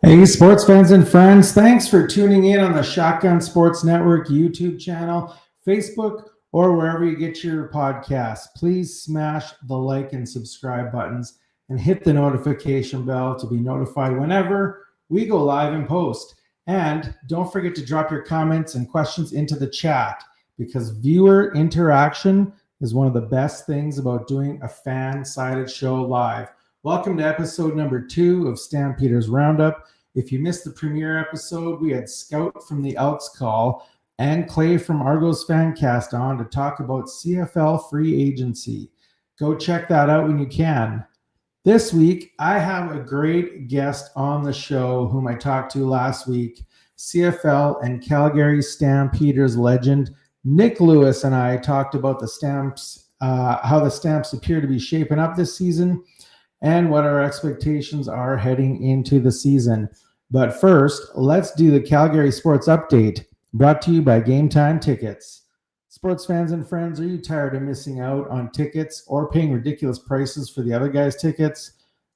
Hey, sports fans and friends, thanks for tuning in on the Shotgun Sports Network YouTube channel, Facebook, or wherever you get your podcasts. Please smash the like and subscribe buttons and hit the notification bell to be notified whenever we go live and post. And don't forget to drop your comments and questions into the chat because viewer interaction is one of the best things about doing a fan-sided show live. Welcome to episode number 2 of Stampeders Roundup. If you missed the premiere episode, we had Scout from the Elks Call and Clay from Argos Fancast on to talk about CFL free agency. Go check that out when you can. This week, I have a great guest on the show whom I talked to last week. CFL and Calgary Stampeders legend Nik Lewis and I talked about the Stamps, how the Stamps appear to be shaping up this season, and what our expectations are heading into the season. But first, let's do the Calgary Sports Update, brought to you by Gametime Tickets. Sports fans and friends, are you tired of missing out on tickets or paying ridiculous prices for the other guys' tickets?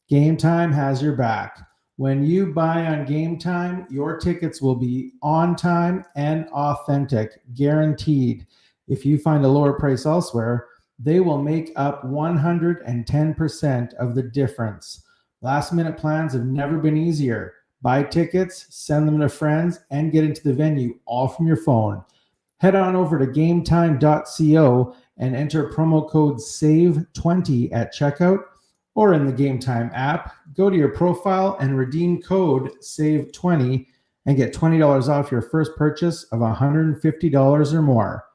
Gametime has your back. When you buy on Gametime, your tickets will be on time and authentic, guaranteed. If you find a lower price elsewhere, they will make up 110% of the difference. Last minute plans have never been easier. Buy tickets, send them to friends, and get into the venue all from your phone. Head on over to gametime.co and enter promo code SAVE20 at checkout or in the Gametime app. Go to your profile and redeem code SAVE20 and get $20 off your first purchase of $150 or more.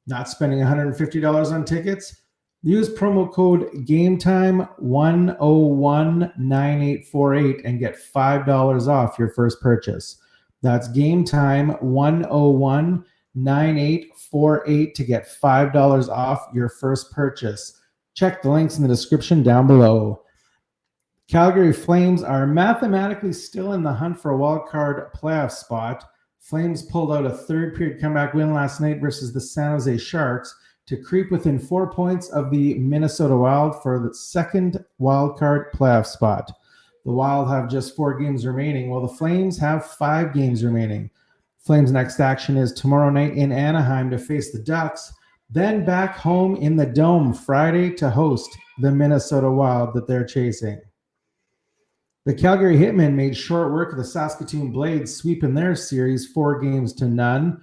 Not spending $150 on tickets? Use promo code GameTime1019848 and get $5 off your first purchase. That's GameTime1019848 to get $5 off your first purchase. Check the links in the description down below. Calgary Flames are mathematically still in the hunt for a wildcard playoff spot. Flames pulled out a third-period comeback win last night versus the San Jose Sharks to creep within 4 points of the Minnesota Wild for the second wildcard playoff spot. The Wild have just 4 games remaining, while the Flames have 5 games remaining. Flames' next action is tomorrow night in Anaheim to face the Ducks, then back home in the Dome Friday to host the Minnesota Wild that they're chasing. The Calgary Hitmen made short work of the Saskatoon Blades, sweeping their series 4-0.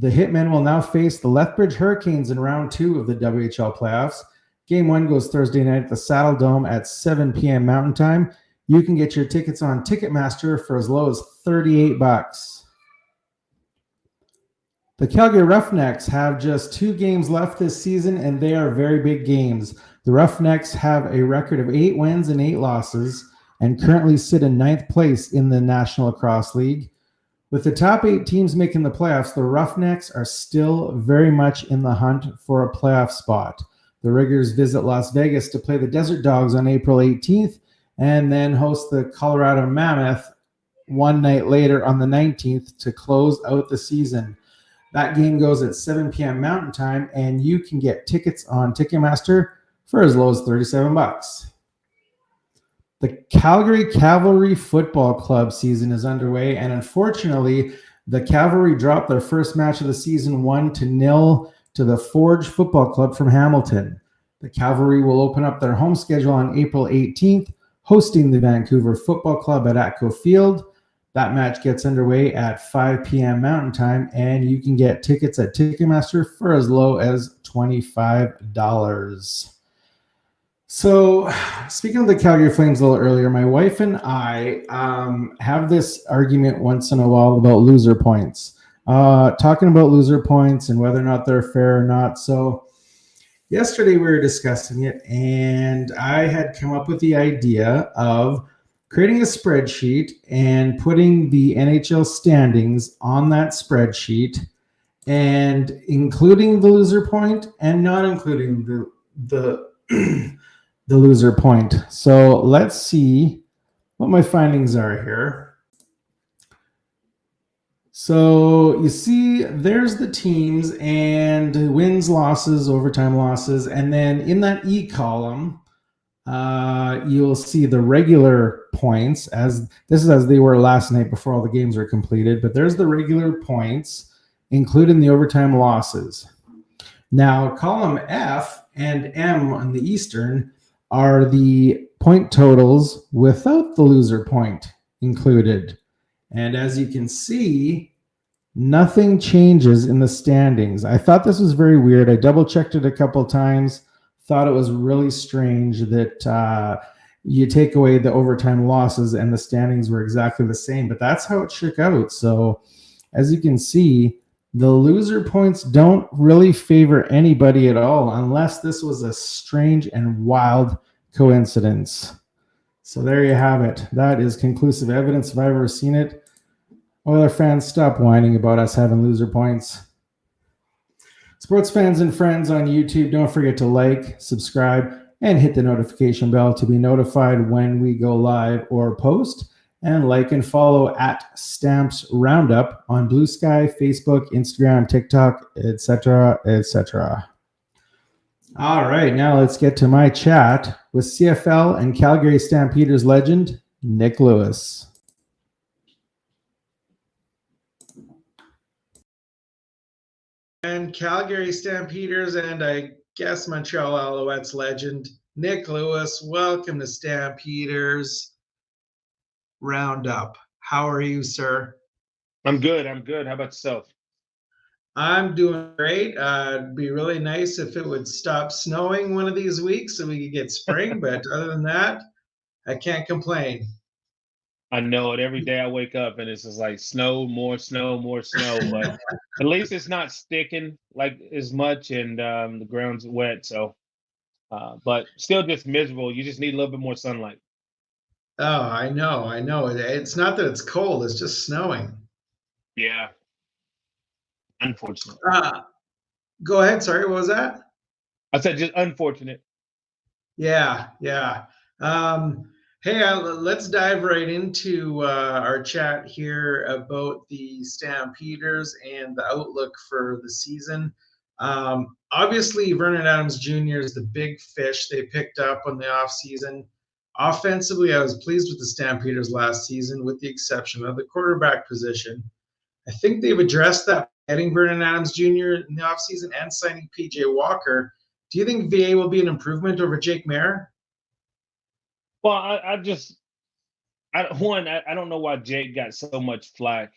The Hitmen will now face the Lethbridge Hurricanes in round 2 of the WHL playoffs. Game 1 goes Thursday night at the Saddle Dome at 7 p.m. Mountain Time. You can get your tickets on Ticketmaster for as low as $38. The Calgary Roughnecks have just 2 games left this season, and they are very big games. The Roughnecks have a record of 8 wins and 8 losses and currently sit in 9th place in the National Lacrosse League. With the top 8 teams making the playoffs, the Roughnecks are still very much in the hunt for a playoff spot. The Riggers visit Las Vegas to play the Desert Dogs on April 18th and then host the Colorado Mammoth one night later on the 19th to close out the season. That game goes at 7 p.m. Mountain Time, and you can get tickets on Ticketmaster for as low as $37. The Calgary Cavalry Football Club season is underway, and unfortunately, the Cavalry dropped their first match of the season 1-0 to the Forge Football Club from Hamilton. The Cavalry will open up their home schedule on April 18th, hosting the Vancouver Football Club at Atco Field. That match gets underway at 5 p.m. Mountain Time, and you can get tickets at Ticketmaster for as low as $25. So, speaking of the Calgary Flames a little earlier, my wife and I have this argument once in a while about loser points. Talking about loser points and whether or not they're fair or not. So, yesterday we were discussing it, and I had come up with the idea of creating a spreadsheet and putting the NHL standings on that spreadsheet and including the loser point and not including the loser point. So let's see what my findings are here. So you see there's the teams and wins, losses, overtime losses, and then in that E column, you'll see the regular points as they were last night before all the games were completed. But there's the regular points, including the overtime losses. Now, column F and M on the Eastern are the point totals without the loser point included. And as you can see, nothing changes in the standings. I thought this was very weird. I double checked it a couple times, thought it was really strange that you take away the overtime losses and the standings were exactly the same, but that's how it shook out. So as you can see, the loser points don't really favor anybody at all, unless this was a strange and wild coincidence. So there you have it. That is conclusive evidence if I've ever seen it. Oiler fans, stop whining about us having loser points. Sports fans and friends on YouTube, don't forget to like, subscribe, and hit the notification bell to be notified when we go live or post. And like and follow at Stamps Roundup on Blue Sky, Facebook, Instagram, TikTok, etc., etc. All right, now let's get to my chat with CFL and Calgary Stampeders legend, Nik Lewis. And Calgary Stampeders and I guess Montreal Alouettes legend, Nik Lewis. Welcome to Stampeders Roundup. How are you, sir? I'm good. How about yourself? I'm doing great. It'd be really nice if it would stop snowing one of these weeks so we could get spring. But other than that, I can't complain. I know it. Every day I wake up and it's just like snow, more snow, more snow. But at least it's not sticking like as much, and the ground's wet. So, but still just miserable. You just need a little bit more sunlight. Oh, I know. It's not that it's cold; it's just snowing. Yeah, unfortunate. Go ahead. Sorry, what was that? I said just unfortunate. Yeah. Hey, let's dive right into our chat here about the Stampeders and the outlook for the season. Obviously, Vernon Adams Jr. is the big fish they picked up on the offseason. Offensively, I was pleased with the Stampeders last season, with the exception of the quarterback position. I think they've addressed that, adding Vernon Adams Jr. in the offseason and signing PJ Walker. Do you think VA will be an improvement over Jake Mayer? Well, I don't know why Jake got so much flack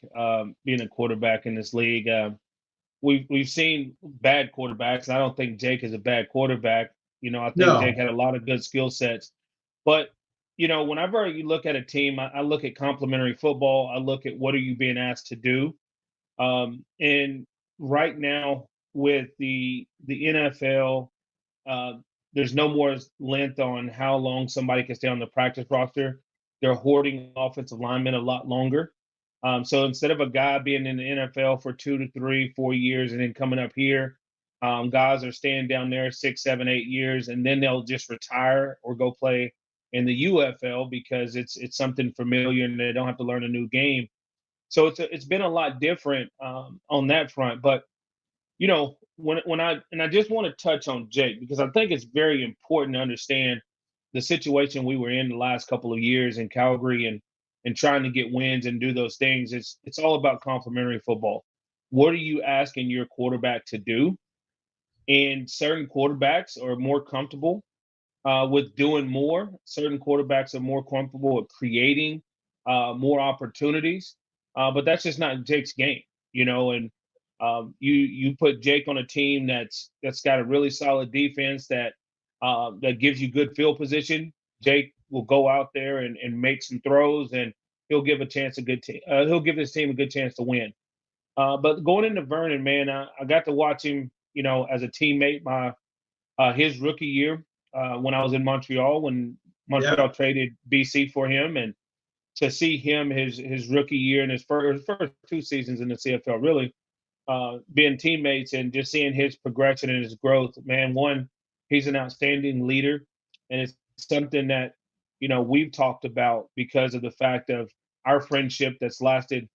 being a quarterback in this league. We've seen bad quarterbacks. I don't think Jake is a bad quarterback. I think No. Jake had a lot of good skill sets. But, whenever you look at a team, I look at complementary football. I look at what are you being asked to do. And right now with the NFL, uh, there's no more length on how long somebody can stay on the practice roster. They're hoarding offensive linemen a lot longer. So instead of a guy being in the NFL for 2 to 3, 4 years and then coming up here, guys are staying down there 6, 7, 8 years, and then they'll just retire or go play in the UFL because it's something familiar and they don't have to learn a new game. So it's been a lot different on that front. But when I just want to touch on Jake because I think it's very important to understand the situation we were in the last couple of years in Calgary and trying to get wins and do those things. It's all about complementary football. What are you asking your quarterback to do? And certain quarterbacks are more comfortable with doing more. Certain quarterbacks are more comfortable with creating more opportunities. But that's just not Jake's game, And you put Jake on a team that's got a really solid defense that gives you good field position. Jake will go out there and make some throws, and he'll give he'll give his team a good chance to win. But going into Vernon, man, I got to watch him, as a teammate his rookie year when I was in Montreal when Montreal traded BC for him, and to see him his rookie year and his first 2 seasons in the CFL really being teammates and just seeing his progression and his growth, man. One, he's an outstanding leader, and it's something that we've talked about because of the fact of our friendship that's lasted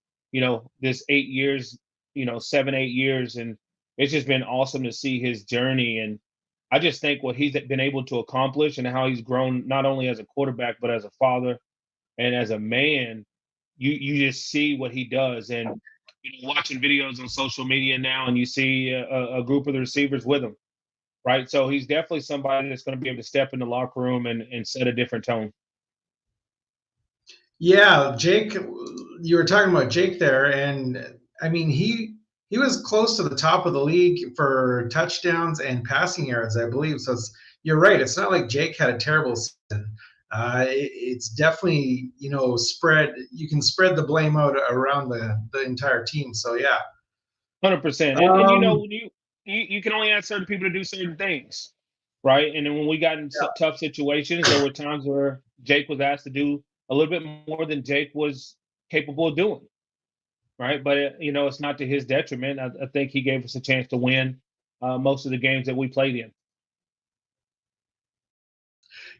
this 8 years, 7 8 years, and it's just been awesome to see his journey. And I just think what he's been able to accomplish and how he's grown not only as a quarterback but as a father and as a man, you just see what he does. And watching videos on social media now, and you see a group of the receivers with him, right? So he's definitely somebody that's going to be able to step in the locker room and set a different tone. Yeah, Jake, you were talking about Jake there, and I mean he was close to the top of the league for touchdowns and passing yards, I believe. So you're right. It's not like Jake had a terrible season. It's definitely spread. You can spread the blame out around the entire team. So yeah. 100%. And when you can only ask certain people to do certain things, right? And then when we got in tough situations, there were times where Jake was asked to do a little bit more than Jake was capable of doing, right? But it's not to his detriment. I think he gave us a chance to win most of the games that we played in.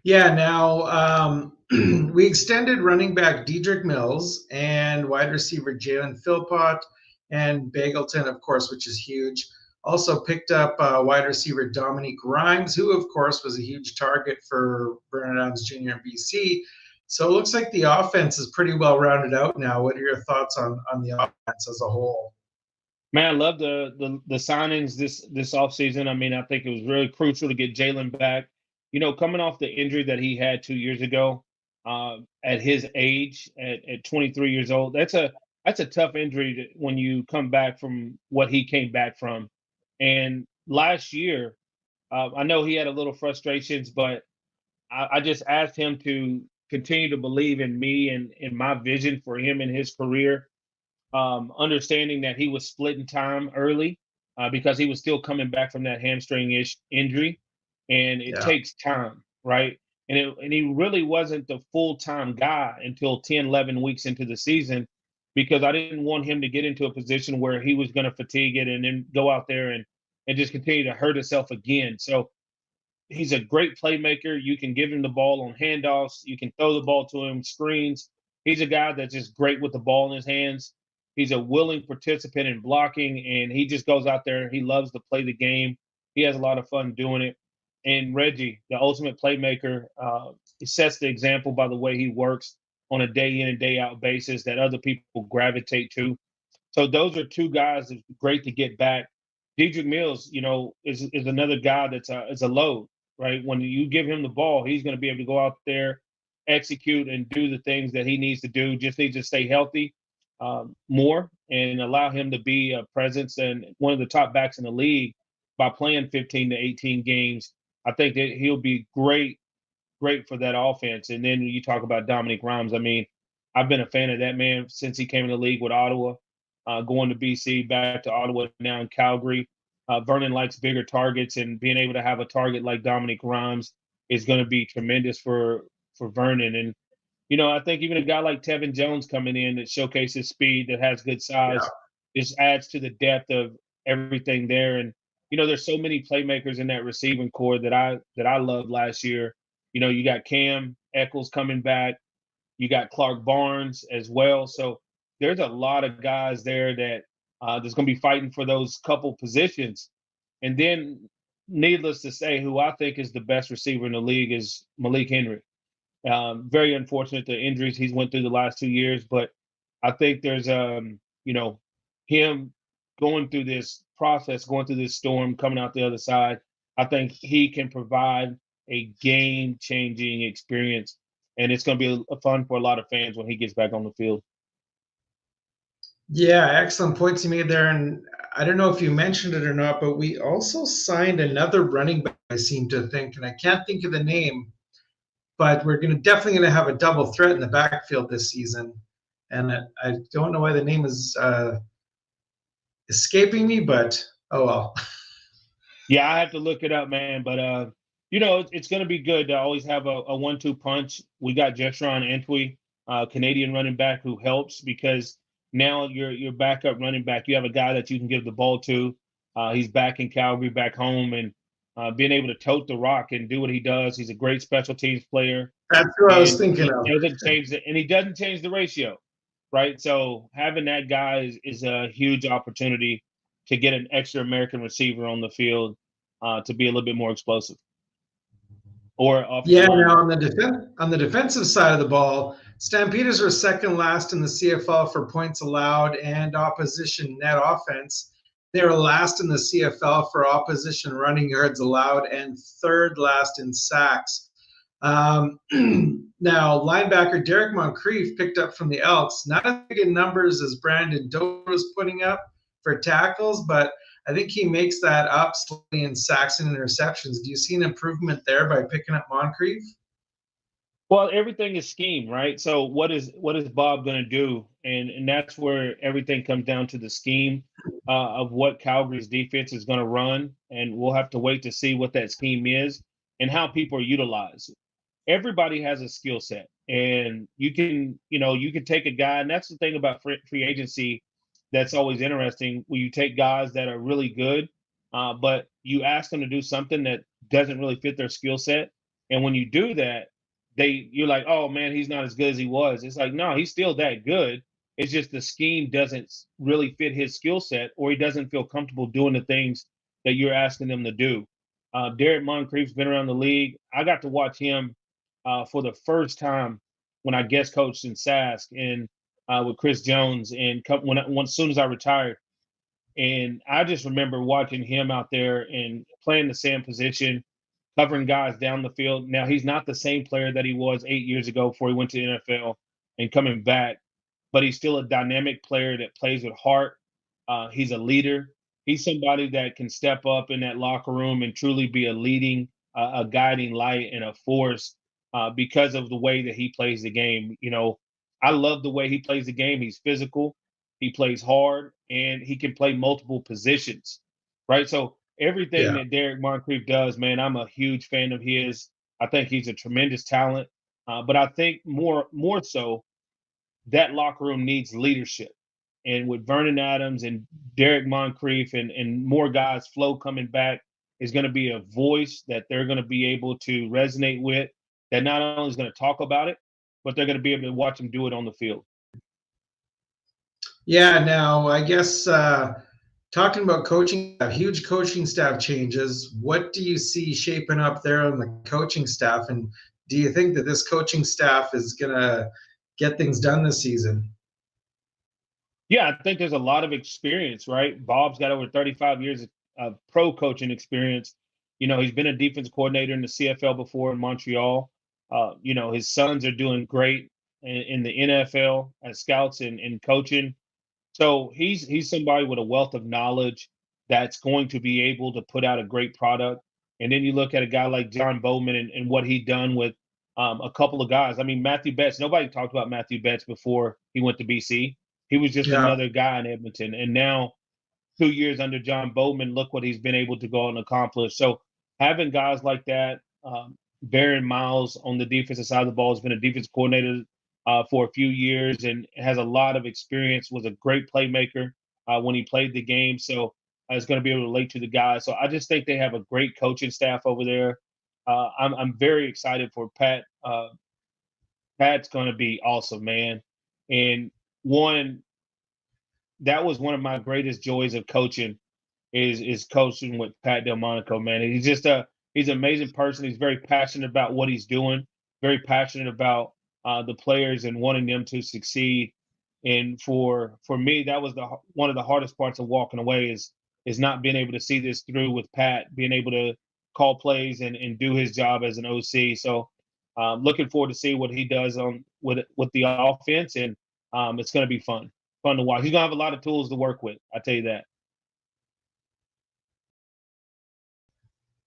Yeah, now we extended running back Dedrick Mills and wide receiver Jalen Philpott and Bagleton, of course, which is huge. Also picked up wide receiver Dominique Grimes, who, of course, was a huge target for Vernon Adams Jr. in BC. So it looks like the offense is pretty well rounded out now. What are your thoughts on the offense as a whole? Man, I love the signings this offseason. I mean, I think it was really crucial to get Jalen back. Coming off the injury that he had 2 years ago, at his age, at 23 years old, that's a tough injury when you come back from what he came back from. And last year, I know he had a little frustrations, but I just asked him to continue to believe in me and in my vision for him in his career, understanding that he was splitting time early because he was still coming back from that hamstring-ish injury, and it Yeah. takes time, right? And he really wasn't the full-time guy until 10, 11 weeks into the season, because I didn't want him to get into a position where he was going to fatigue it and then go out there and just continue to hurt himself again. So he's a great playmaker. You can give him the ball on handoffs. You can throw the ball to him, screens. He's a guy that's just great with the ball in his hands. He's a willing participant in blocking, and he just goes out there. He loves to play the game. He has a lot of fun doing it. And Reggie, the ultimate playmaker, he sets the example by the way he works on a day in and day out basis that other people gravitate to. So those are two guys that's great to get back. Dedrick Mills, is another guy that's is a load, right? When you give him the ball, he's going to be able to go out there, execute, and do the things that he needs to do. Just needs to stay healthy more and allow him to be a presence and one of the top backs in the league by playing 15 to 18 games. I think that he'll be great for that offense. And then you talk about Dominique Grimes. I mean, I've been a fan of that man since he came in the league with Ottawa, going to BC, back to Ottawa, now in Calgary. Vernon likes bigger targets, and being able to have a target like Dominique Grimes is going to be tremendous for Vernon. And I think even a guy like Tevin Jones coming in that showcases speed, that has good size, just adds to the depth of everything there. And there's so many playmakers in that receiving core that I loved last year. You got Cam Eccles coming back. You got Clark Barnes as well. So there's a lot of guys there that that's going to be fighting for those couple positions. And then, needless to say, who I think is the best receiver in the league is Malik Henry. Very unfortunate the injuries he's went through the last 2 years, but I think there's him going through this process, going through this storm, coming out the other side. I think he can provide a game-changing experience, and it's going to be fun for a lot of fans when he gets back on the field. Yeah, excellent points you made there. And I don't know if you mentioned it or not, but we also signed another running back, I seem to think, and I can't think of the name, but we're definitely going to have a double threat in the backfield this season. And I don't know why the name is escaping me, but oh well. Yeah, I have to look it up, man. But it's going to be good to always have a 1-2 punch. We got Jeshron Antwi, Canadian running back, who helps because now your backup running back, you have a guy that you can give the ball to. He's back in Calgary, back home, and being able to tote the rock and do what he does. He's a great special teams player. That's what I was And thinking he of. doesn't change the ratio, right? So having that guy is a huge opportunity to get an extra American receiver on the field. to be a little bit more explosive or offensive Yeah, line. now on the defensive side of the ball, Stampeders were second last in the CFL for points allowed and opposition net offense. They were last in the CFL for opposition running yards allowed and third last in sacks. Now, linebacker Derek Moncrief picked up from the Elks, not as big in numbers as Brandon Doe was putting up for tackles, but I think he makes that up slightly in sacks and interceptions. Do you see an improvement there by picking up Moncrief? Well, everything is scheme, right? So what is Bob going to do? And that's where everything comes down to the scheme of what Calgary's defense is going to run, and we'll have to wait to see what that scheme is and how people are utilized. Everybody has a skill set, and you can take a guy, and that's the thing about free agency that's always interesting. When you take guys that are really good, but you ask them to do something that doesn't really fit their skill set, and when you do that, you're like, oh man, he's not as good as he was. It's like, no, he's still that good. It's just the scheme doesn't really fit his skill set, or he doesn't feel comfortable doing the things that you're asking them to do. Derek Moncrief's been around the league. I got to watch him for the first time when I guest coached in Sask and with Chris Jones, and as soon as I retired, and I just remember watching him out there and playing the same position, covering guys down the field. Now, he's not the same player that he was 8 years ago before he went to the NFL and coming back, but he's still a dynamic player that plays with heart. He's a leader. He's somebody that can step up in that locker room and truly be a guiding light and a force because of the way that he plays the game. I love the way he plays the game. He's physical, he plays hard, and he can play multiple positions, right? So everything Yeah. that Derek Moncrief does, man, I'm a huge fan of his. I think he's a tremendous talent, but I think more so that locker room needs leadership. And with Vernon Adams and Derek Moncrief and more guys, Flo coming back, is going to be a voice that they're going to be able to resonate with, that not only is going to talk about it, but they're going to be able to watch them do it on the field. Yeah, now I guess talking about coaching, huge coaching staff changes. What do you see shaping up there on the coaching staff? And do you think that this coaching staff is going to get things done this season? Yeah, I think there's a lot of experience, right? Bob's got over 35 years of pro coaching experience. He's been a defense coordinator in the CFL before in Montreal. His sons are doing great in the NFL as scouts and coaching. So he's somebody with a wealth of knowledge that's going to be able to put out a great product. And then you look at a guy like John Bowman and what he done with a couple of guys. I mean, Matthew Betts. Nobody talked about Matthew Betts before he went to BC. He was just Yeah. another guy in Edmonton. And now, 2 years under John Bowman, look what he's been able to go and accomplish. So having guys like that, Baron Miles on the defensive side of the ball has been a defensive coordinator for a few years and has a lot of experience, was a great playmaker when he played the game. So is going to be able to relate to the guys. So I just think they have a great coaching staff over there. I'm very excited for Pat. Pat's going to be awesome, man. And that was one of my greatest joys of coaching is coaching with Pat Delmonico, man. He's an amazing person. He's very passionate about what he's doing, very passionate about the players and wanting them to succeed. And for me, that was one of the hardest parts of walking away is not being able to see this through with Pat, being able to call plays and do his job as an OC. So looking forward to see what he does with the offense, and it's going to be fun to watch. He's going to have a lot of tools to work with. I tell you that.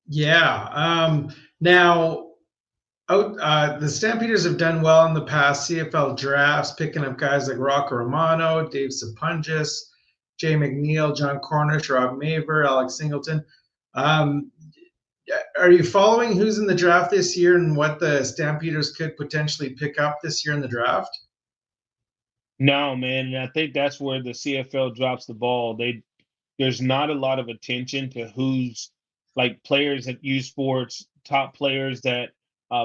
Yeah. Now, the Stampeders have done well in the past CFL drafts, picking up guys like Rocco Romano, Dave Sapungis, Jay McNeil, John Cornish, Rob Maver, Alex Singleton. Are you following who's in the draft this year and what the Stampeders could potentially pick up this year in the draft? No, man, and I think that's where the CFL drops the ball. There's not a lot of attention to who's like players at U Sports, top players that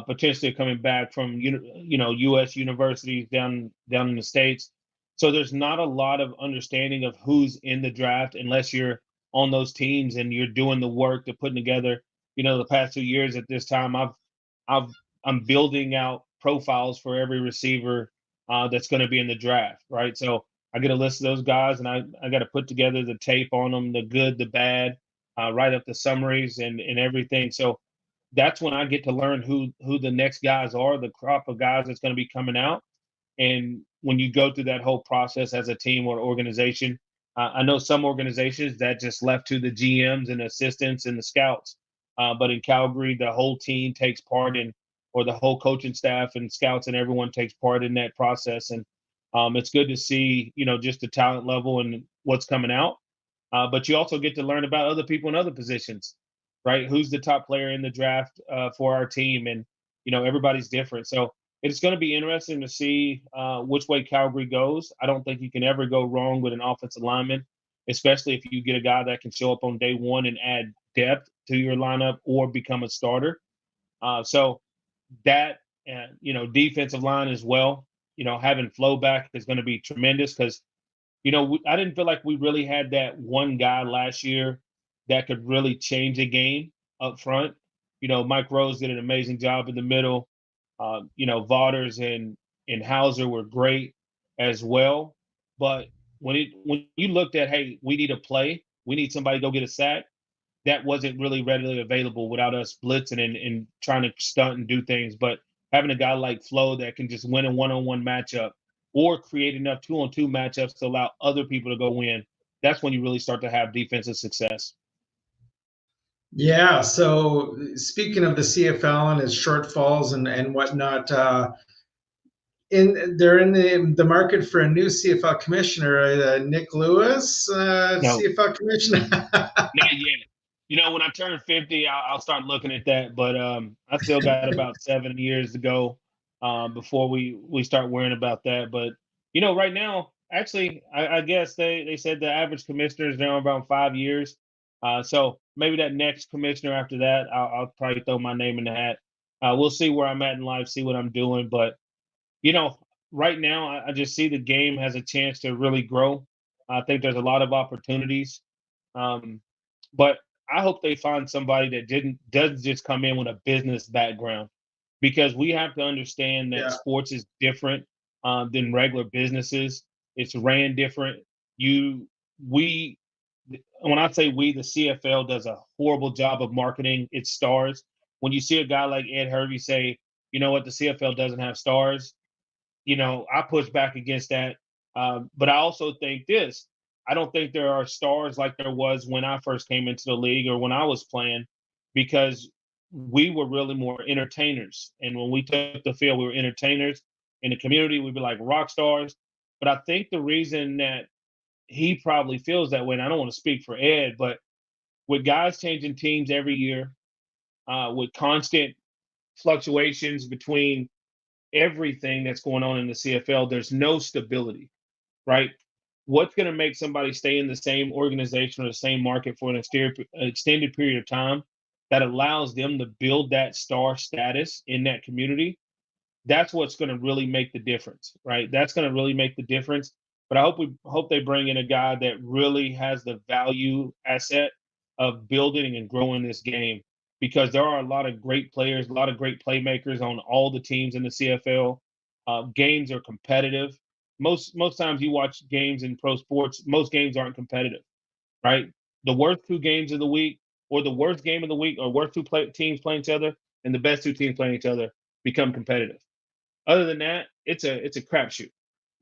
potentially are coming back from U.S. universities down in the States. So there's not a lot of understanding of who's in the draft unless you're on those teams and you're doing the work to putting together, the past 2 years at this time, I'm building out profiles for every receiver that's going to be in the draft, right? So I get a list of those guys, and I got to put together the tape on them, the good, the bad, write up the summaries and everything. So that's when I get to learn who the next guys are, the crop of guys that's going to be coming out. And when you go through that whole process as a team or organization, I know some organizations that just left to the GMs and assistants and the scouts. But in Calgary, the whole team takes part in, or the whole coaching staff and scouts and everyone takes part in that process. And it's good to see, just the talent level and what's coming out. But you also get to learn about other people in other positions, right? Who's the top player in the draft for our team? And, everybody's different. So it's going to be interesting to see which way Calgary goes. I don't think you can ever go wrong with an offensive lineman, especially if you get a guy that can show up on day one and add depth to your lineup or become a starter. So that, defensive line as well, having flow back is going to be tremendous because, I didn't feel like we really had that one guy last year that could really change a game up front. Mike Rose did an amazing job in the middle. Vaughters and Hauser were great as well. But when you looked at, hey, we need a play, we need somebody to go get a sack, that wasn't really readily available without us blitzing and trying to stunt and do things. But having a guy like Flo that can just win a one-on-one matchup or create enough two-on-two matchups to allow other people to go win, that's when you really start to have defensive success. Yeah. So speaking of the CFL and its shortfalls and whatnot, they're in the market for a new CFL commissioner, Nik Lewis, No, CFL commissioner. not yet. When I turn 50, I'll start looking at that. But I still got about 7 years to go before we start worrying about that. But right now, actually, I guess they said the average commissioner is now around 5 years. So maybe that next commissioner after that, I'll probably throw my name in the hat. We'll see where I'm at in life, see what I'm doing. But right now, I just see the game has a chance to really grow. I think there's a lot of opportunities. But I hope they find somebody that doesn't just come in with a business background, because we have to understand that Yeah. sports is different than regular businesses. It's ran different. We, when I say we, the CFL does a horrible job of marketing its stars. When you see a guy like Ed Hervey say, you know what, the CFL doesn't have stars, I push back against that. But I also think this. I don't think there are stars like there was when I first came into the league or when I was playing, because we were really more entertainers. And when we took the field, we were entertainers. In the community, we'd be like rock stars. But I think the reason that he probably feels that way, and I don't want to speak for Ed, but with guys changing teams every year, with constant fluctuations between everything that's going on in the CFL, there's no stability, right? What's going to make somebody stay in the same organization or the same market for an extended period of time that allows them to build that star status in that community? That's what's going to really make the difference, right? That's going to really make the difference. But I hope they bring in a guy that really has the value asset of building and growing this game, because there are a lot of great players, a lot of great playmakers on all the teams in the CFL. Games are competitive. Most times you watch games in pro sports, most games aren't competitive, right? The worst two games of the week, or the worst game of the week, or worst teams playing each other, and the best two teams playing each other become competitive. Other than that, it's a crapshoot.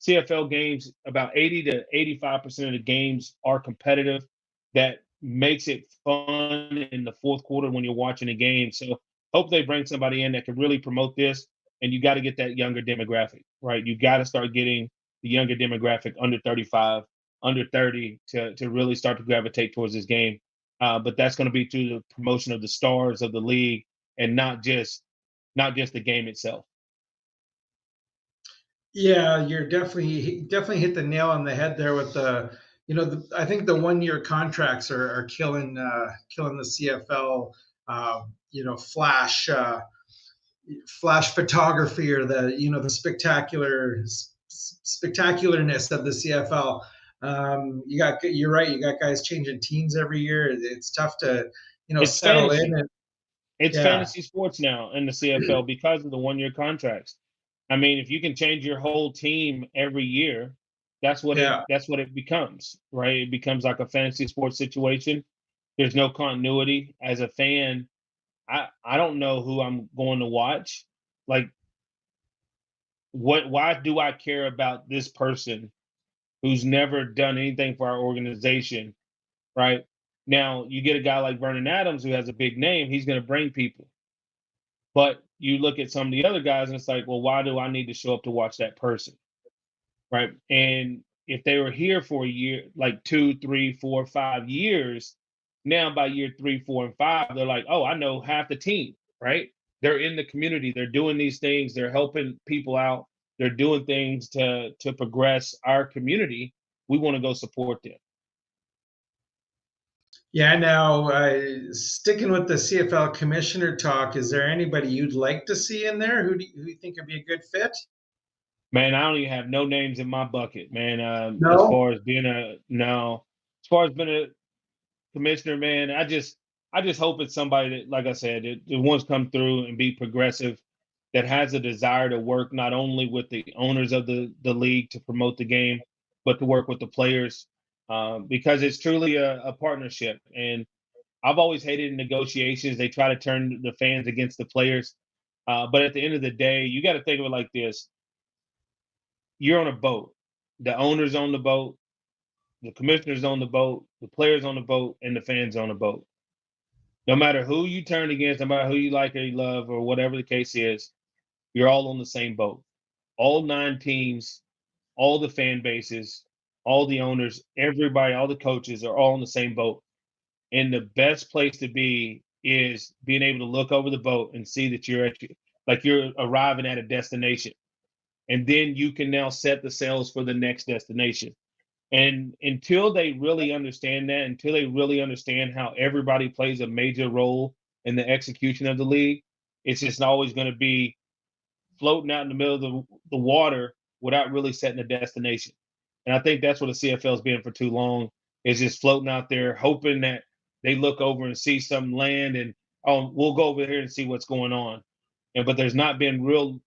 CFL games, about 80 to 85% of the games are competitive. That makes it fun in the fourth quarter when you're watching a game. So hope they bring somebody in that can really promote this. And you got to get that younger demographic, right? You got to start getting the younger demographic under 35, under 30 to really start to gravitate towards this game. But that's going to be through the promotion of the stars of the league, and not just the game itself. Yeah, you're definitely hit the nail on the head there with I think the 1 year contracts are killing the CFL. Flash photography, or the spectacularness of the CFL. You're right. You got guys changing teams every year. It's tough to, It's settle in. fantasy. And It's yeah, fantasy sports now in the CFL because of the one-year contracts. I mean, if you can change your whole team every year, yeah. that's what it becomes, right? It becomes like a fantasy sports situation. There's no continuity. As a fan, I don't know who I'm going to watch. Like, why do I care about this person who's never done anything for our organization, right? Now, you get a guy like Vernon Adams who has a big name, he's going to bring people. But you look at some of the other guys and it's like, well, why do I need to show up to watch that person? Right. And if they were here for a year, like 2, 3, 4, 5 years, now by year 3, 4, and 5, they're like, oh, I know half the team, right? They're in the community, they're doing these things, they're helping people out, they're doing things to progress our community. We want to go support them. Yeah. Now, sticking with the CFL commissioner talk, is there anybody you'd like to see in there? Who do you think would be a good fit? Man, I don't even have no names in my bucket, man. As No. far as being a no, as far as being a commissioner, man, I just hope it's somebody that, like I said, that wants to come through and be progressive, that has a desire to work not only with the owners of the league to promote the game, but to work with the players, because it's truly a partnership. And I've always hated negotiations. They try to turn the fans against the players, but at the end of the day, you got to think of it like this: you're on a boat, the owners on the boat, the commissioners on the boat, the players on the boat, and the fans on the boat. No matter who you turn against, no matter who you like or you love or whatever the case is, you're all on the same boat. All 9 teams, all the fan bases, all the owners, everybody, all the coaches are all on the same boat. And the best place to be is being able to look over the boat and see that you're arriving at a destination. And then you can now set the sails for the next destination. And until they really understand that, until they really understand how everybody plays a major role in the execution of the league, it's just always going to be floating out in the middle of the water without really setting a destination. And I think that's what the CFL has been for too long, is just floating out there, hoping that they look over and see some land and, oh, we'll go over here and see what's going on. But there's not been real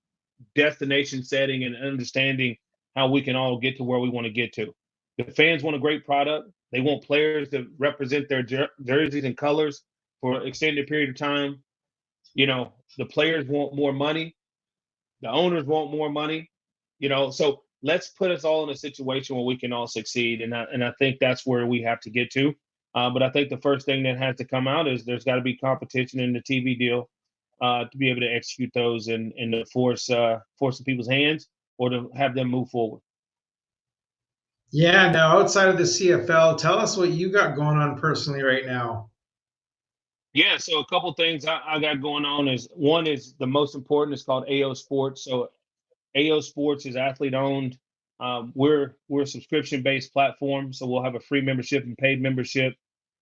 destination setting and understanding how we can all get to where we want to get to. The fans want a great product. They want players to represent their jerseys and colors for an extended period of time. The players want more money. The owners want more money. So let's put us all in a situation where we can all succeed. And I think that's where we have to get to. But I think the first thing that has to come out is there's got to be competition in the TV deal, to be able to execute those and to force the people's hands or to have them move forward. Yeah. Now, outside of the CFL, tell us what you got going on personally right now. Yeah, so a couple things I got going on is one is the most important. It's called AO Sports. So AO Sports is athlete owned. We're a subscription based platform, so we'll have a free membership and paid membership,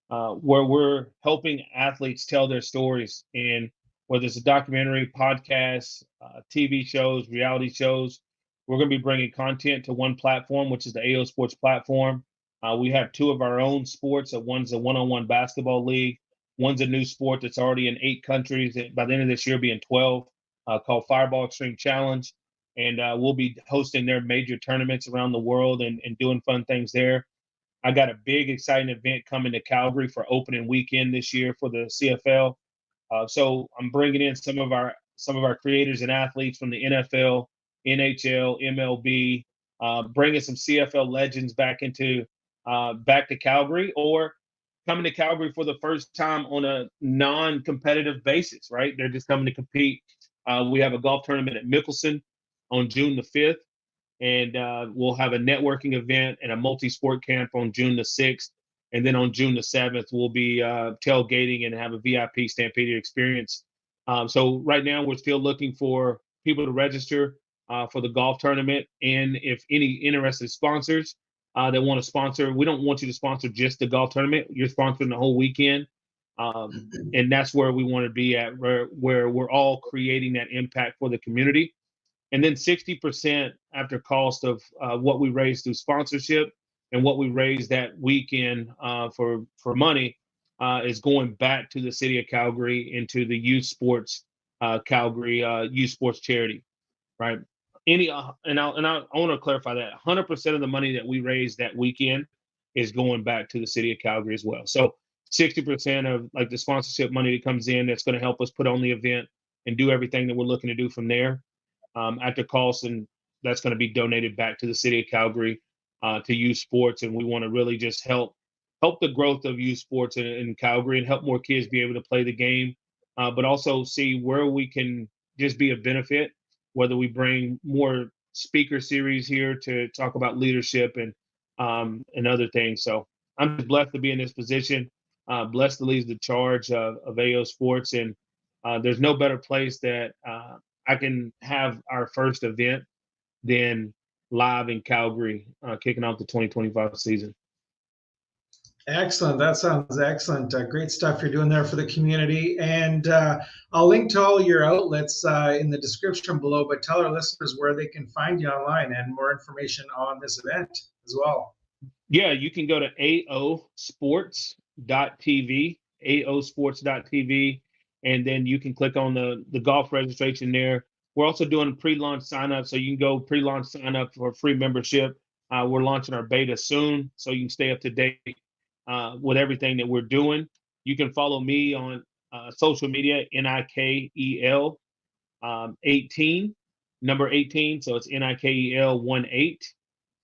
where we're helping athletes tell their stories. And whether it's a documentary, podcast, TV shows, reality shows, we're going to be bringing content to one platform, which is the AO Sports platform. We have 2 of our own sports. One's a one-on-one basketball league. One's a new sport that's already in 8 countries. By the end of this year, be in 12, called Fireball Extreme Challenge. And we'll be hosting their major tournaments around the world and doing fun things there. I got a big, exciting event coming to Calgary for opening weekend this year for the CFL. So I'm bringing in some of our creators and athletes from the NFL, NHL, MLB, bringing some CFL legends back to Calgary, or coming to Calgary for the first time on a non-competitive basis. Right, they're just coming to compete. We have a golf tournament at Mickelson on June the 5th. And we'll have a networking event and a multi-sport camp on June the 6th. And then on June the 7th, we'll be tailgating and have a VIP Stampeder experience. So right now, we're still looking for people to register for the golf tournament. And if any interested sponsors that want to sponsor, we don't want you to sponsor just the golf tournament. You're sponsoring the whole weekend. And that's where we want to be at, where we're all creating that impact for the community. And then 60% after cost of what we raise through sponsorship and what we raise that weekend for money is going back to the city of Calgary into the youth sports Calgary youth sports charity, right? And I want to clarify that 100% of the money that we raise that weekend is going back to the city of Calgary as well. So 60% of like the sponsorship money that comes in that's going to help us put on the event and do everything that we're looking to do from there at the cost, and that's going to be donated back to the city of Calgary to youth sports. And we want to really just help the growth of youth sports in Calgary and help more kids be able to play the game, but also see where we can just be a benefit, whether we bring more speaker series here to talk about leadership and other things. So I'm just blessed to be in this position, blessed to lead the charge of AO Sports, and there's no better place that I can have our first event than live in Calgary, kicking off the 2025 season. Excellent. That sounds excellent. Great stuff you're doing there for the community. And I'll link to all your outlets in the description below, but tell our listeners where they can find you online and more information on this event as well. Yeah, you can go to aosports.tv, aosports.tv, and then you can click on the golf registration there. We're also doing a pre-launch sign-up, so you can go pre-launch sign-up for free membership. We're launching our beta soon, so you can stay up to date with everything that we're doing. You can follow me on social media, NIKEL 18, number 18. So it's NIKEL 18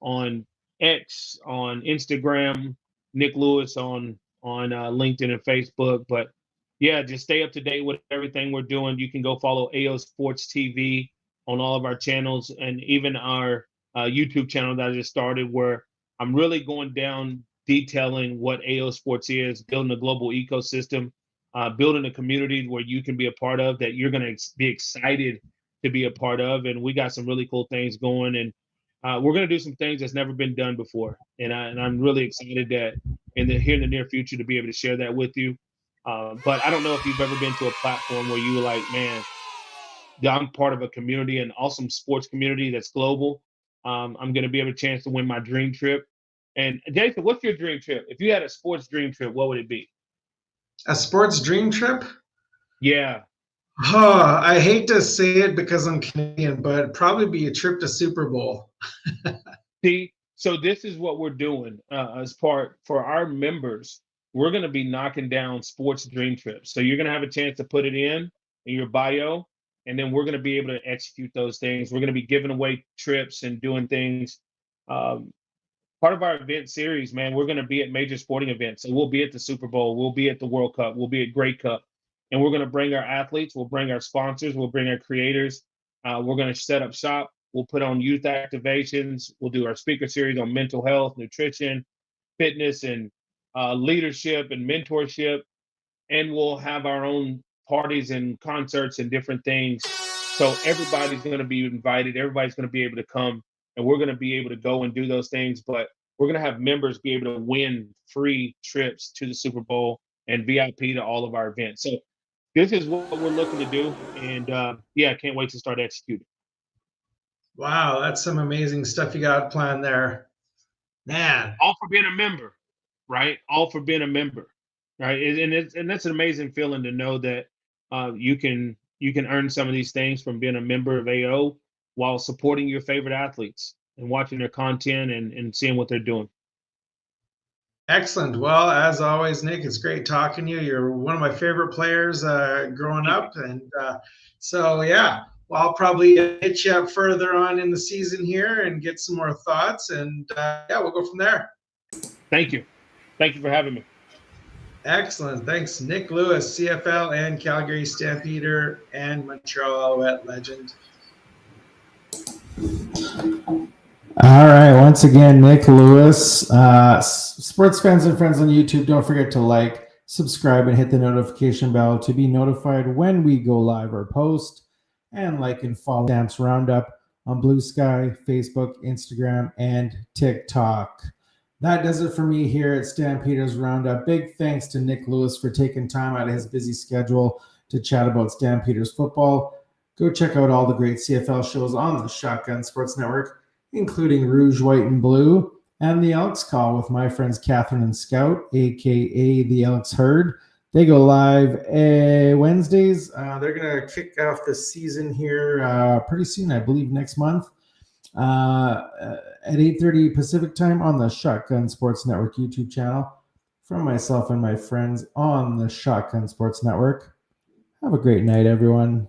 on X, on Instagram, Nik Lewis on LinkedIn and Facebook. But yeah, just stay up to date with everything we're doing. You can go follow AO Sports TV on all of our channels, and even our YouTube channel that I just started, where I'm really going down detailing what AO Sports is, building a global ecosystem, building a community where you can be a part of, that you're going to be excited to be a part of. And we got some really cool things going, and we're going to do some things that's never been done before. And I'm really excited that here in the near future to be able to share that with you. But I don't know if you've ever been to a platform where you were like, man, I'm part of a community, an awesome sports community that's global. I'm going to be able a chance to win my dream trip. And Jason, what's your dream trip? If you had a sports dream trip, what would it be? A sports dream trip? Yeah. Oh, I hate to say it because I'm Canadian, but it'd probably be a trip to Super Bowl. See, so this is what we're doing as part for our members. We're going to be knocking down sports dream trips. So you're going to have a chance to put it in your bio, and then we're going to be able to execute those things. We're going to be giving away trips and doing things. Part of our event series, man, we're going to be at major sporting events. So we'll be at the Super Bowl, we'll be at the World Cup, we'll be at Grey Cup, and we're going to bring our athletes, we'll bring our sponsors, we'll bring our creators. We're going to set up shop. We'll put on youth activations. We'll do our speaker series on mental health, nutrition, fitness, and leadership and mentorship. And we'll have our own parties and concerts and different things. So everybody's going to be invited. Everybody's going to be able to come, and we're going to be able to go and do those things. But we're going to have members be able to win free trips to the Super Bowl and VIP to all of our events. So this is what we're looking to do. And yeah, I can't wait to start executing. Wow, that's some amazing stuff you got planned there. Man. All for being a member, right? All for being a member, right? And that's an amazing feeling to know that you can earn some of these things from being a member of AO while supporting your favorite athletes and watching their content and seeing what they're doing. Excellent. Well, as always, Nik, it's great talking to you. You're one of my favorite players growing up. And so, yeah, well, I'll probably hit you up further on in the season here and get some more thoughts. And yeah, we'll go from there. Thank you. Thank you for having me. Excellent. Thanks, Nik Lewis, CFL and Calgary Stampeder and Montreal Alouette legend. All right. Once again, Nik Lewis. Sports fans and friends on YouTube, don't forget to like, subscribe, and hit the notification bell to be notified when we go live or post. And like and follow Stamps Roundup on Blue Sky, Facebook, Instagram, and TikTok. That does it for me here at Stampeders Roundup. Big thanks to Nik Lewis for taking time out of his busy schedule to chat about Stampeders football. Go check out all the great CFL shows on the Shotgun Sports Network, including Rouge, White, and Blue, and the Elks Call with my friends Catherine and Scout, aka the Elks Herd. They go live Wednesdays. They're going to kick off the season here pretty soon, I believe next month, at 8:30 Pacific time on the Shotgun Sports Network YouTube channel. From myself and my friends on the Shotgun Sports Network. Have a great night, everyone.